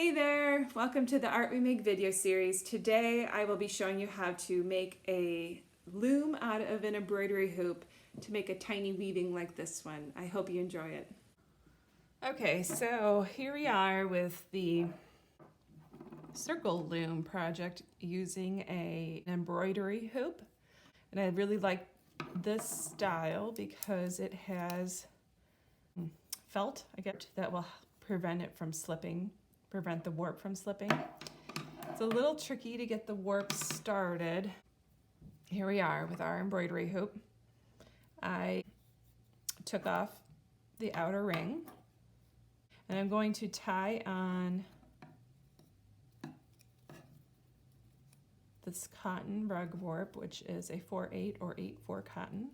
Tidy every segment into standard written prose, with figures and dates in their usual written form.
Hey there, welcome to the Art We Make video series. Today I will be showing you how to make a loom out of an embroidery hoop to make a tiny weaving like this one. I hope you enjoy it. Okay, so here we are with the circle loom project using an embroidery hoop. And I really like this style because it has felt, I guess, that will prevent it from slipping. Prevent the warp from slipping. It's a little tricky to get the warp started. Here we are with our embroidery hoop. I took off the outer ring and I'm going to tie on this cotton rug warp, which is a 4/8 or 8/4 cotton,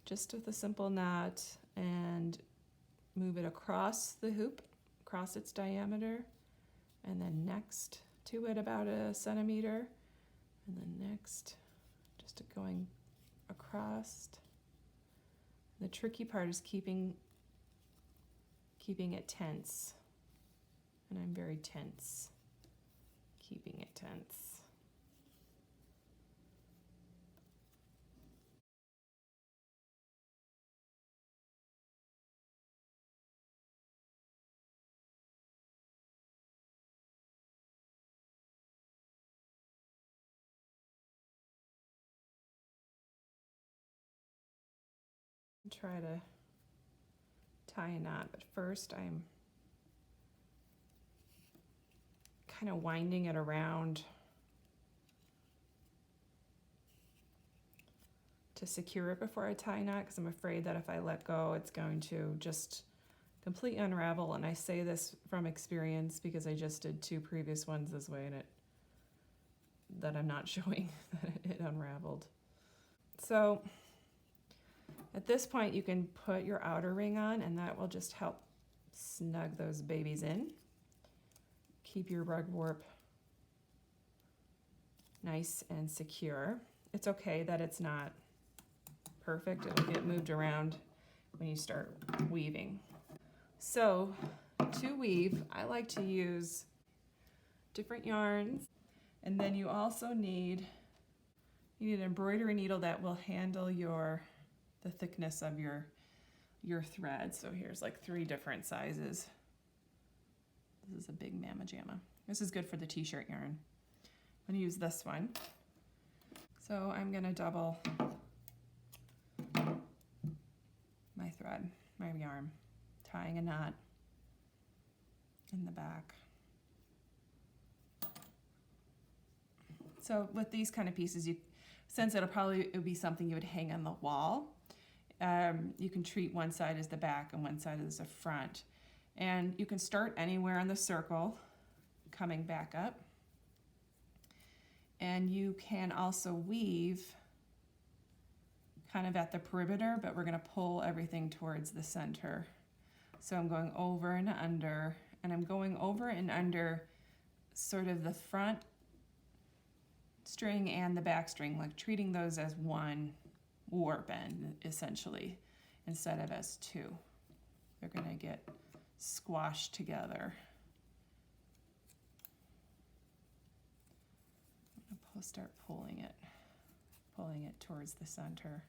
just with a simple knot, and move it across the hoop, across its diameter, and then next to it about a centimeter, and then next just going across. The tricky part is keeping it tense, and I'm very tense keeping it tense. Try to tie a knot, but first I'm kind of winding it around to secure it before I tie a knot, because I'm afraid that if I let go it's going to just completely unravel. And I say this from experience because I just did 2 previous ones this way, and that I'm not showing that it unraveled. So at this point you can put your outer ring on, and that will just help snug those babies in. Keep your rug warp nice and secure. It's okay that it's not perfect. It'll get moved around when you start weaving. So to weave, I like to use different yarns, and then you also need an embroidery needle that will handle the thickness of your thread. So here's like 3 different sizes. This is a big Mama Jamma. This is good for the t-shirt yarn. I'm going to use this one. So I'm going to double my thread, my yarn, tying a knot in the back. So with these kind of pieces, since it'll be something you would hang on the wall, you can treat one side as the back and one side as the front. And you can start anywhere on the circle, coming back up. And you can also weave kind of at the perimeter, but we're going to pull everything towards the center. So I'm going over and under, and I'm going over and under sort of the front string and the back string, like treating those as one warp end essentially, instead of as 2. They're going to get squashed together. I'm going to start pulling it towards the center.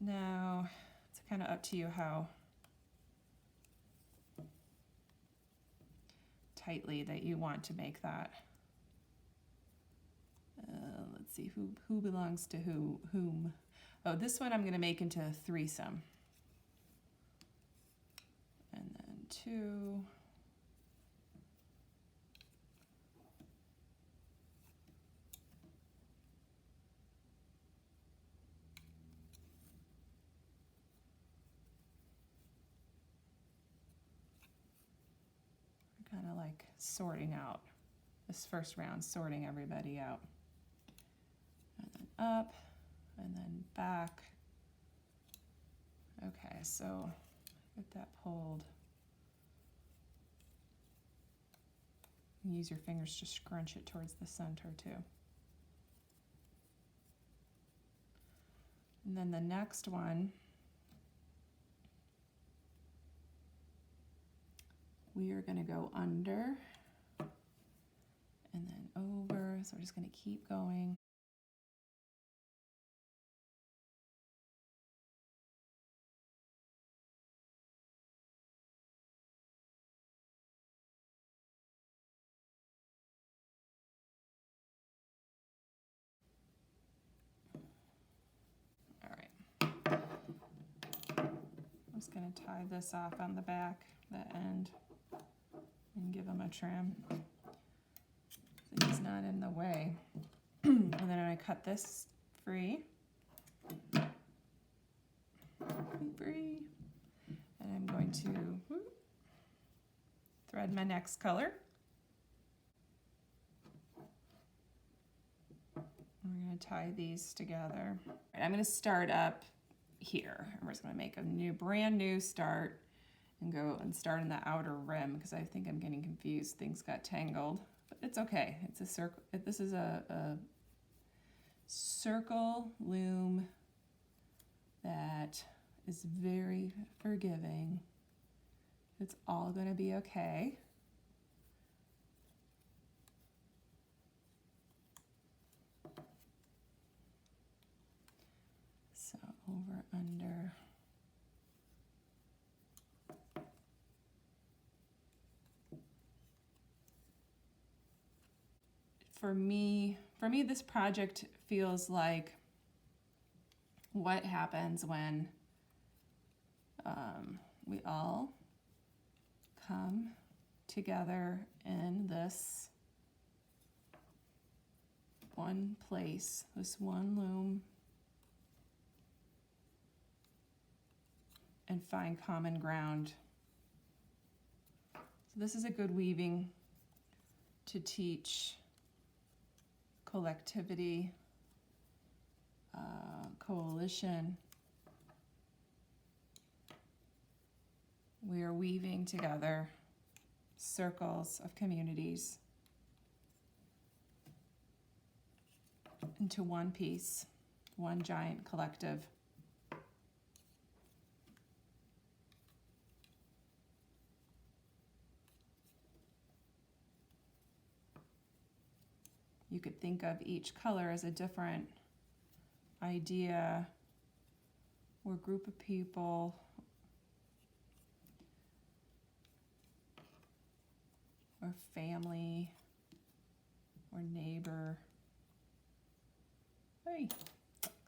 Now it's kind of up to you how tightly that you want to make that. Let's see, who belongs to whom. Oh, this one I'm going to make into a threesome. And then 2. We're kind of like sorting out this first round, sorting everybody out. And then up, and then back. Okay, so get that pulled. Use your fingers to scrunch it towards the center too. And then the next one, we are going to go under and then over. So we're just going to keep going. All right. I'm just going to tie this off on the back, the end, and give him a trim so he's not in the way. And then I'm going to cut this free. Free. And I'm going to thread my next color. We're going to tie these together. Right, I'm going to start up here. We're just going to make a brand new start and go and start in the outer rim because I think I'm getting confused. Things got tangled, but it's okay. It's a circle. This is a circle loom that is very forgiving. It's all going to be okay. So over, under. For me, this project feels like what happens when we all come together in this one place, this one loom, and find common ground. So this is a good weaving to teach collectivity, coalition. We are weaving together circles of communities into one piece, one giant collective. You could think of each color as a different idea or group of people or family or neighbor. Hey,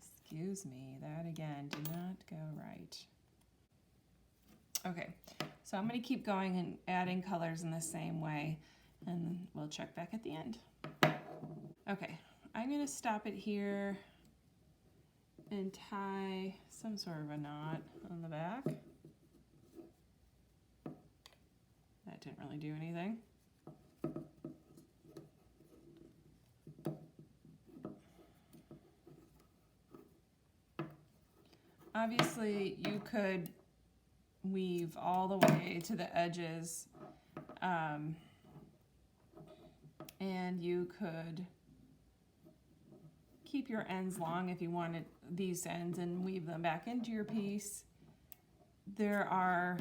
excuse me, that again did not go right. Okay, so I'm going to keep going and adding colors in the same way, and we'll check back at the end. Okay, I'm going to stop it here and tie some sort of a knot on the back. That didn't really do anything. Obviously, you could weave all the way to the edges, and you could keep your ends long if you wanted these ends and weave them back into your piece. There are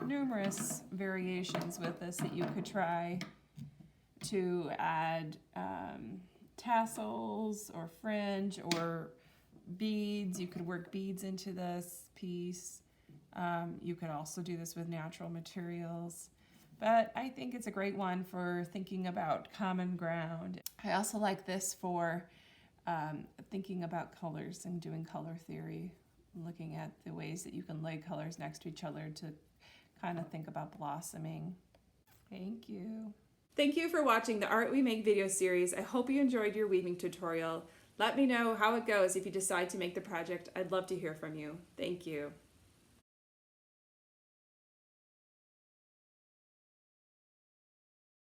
numerous variations with this that you could try to add tassels or fringe or beads. You could work beads into this piece. You could also do this with natural materials. But I think it's a great one for thinking about common ground. I also like this for thinking about colors and doing color theory, looking at the ways that you can lay colors next to each other to kind of think about blossoming. Thank you. Thank you for watching the Art We Make video series. I hope you enjoyed your weaving tutorial. Let me know how it goes if you decide to make the project. I'd love to hear from you. Thank you.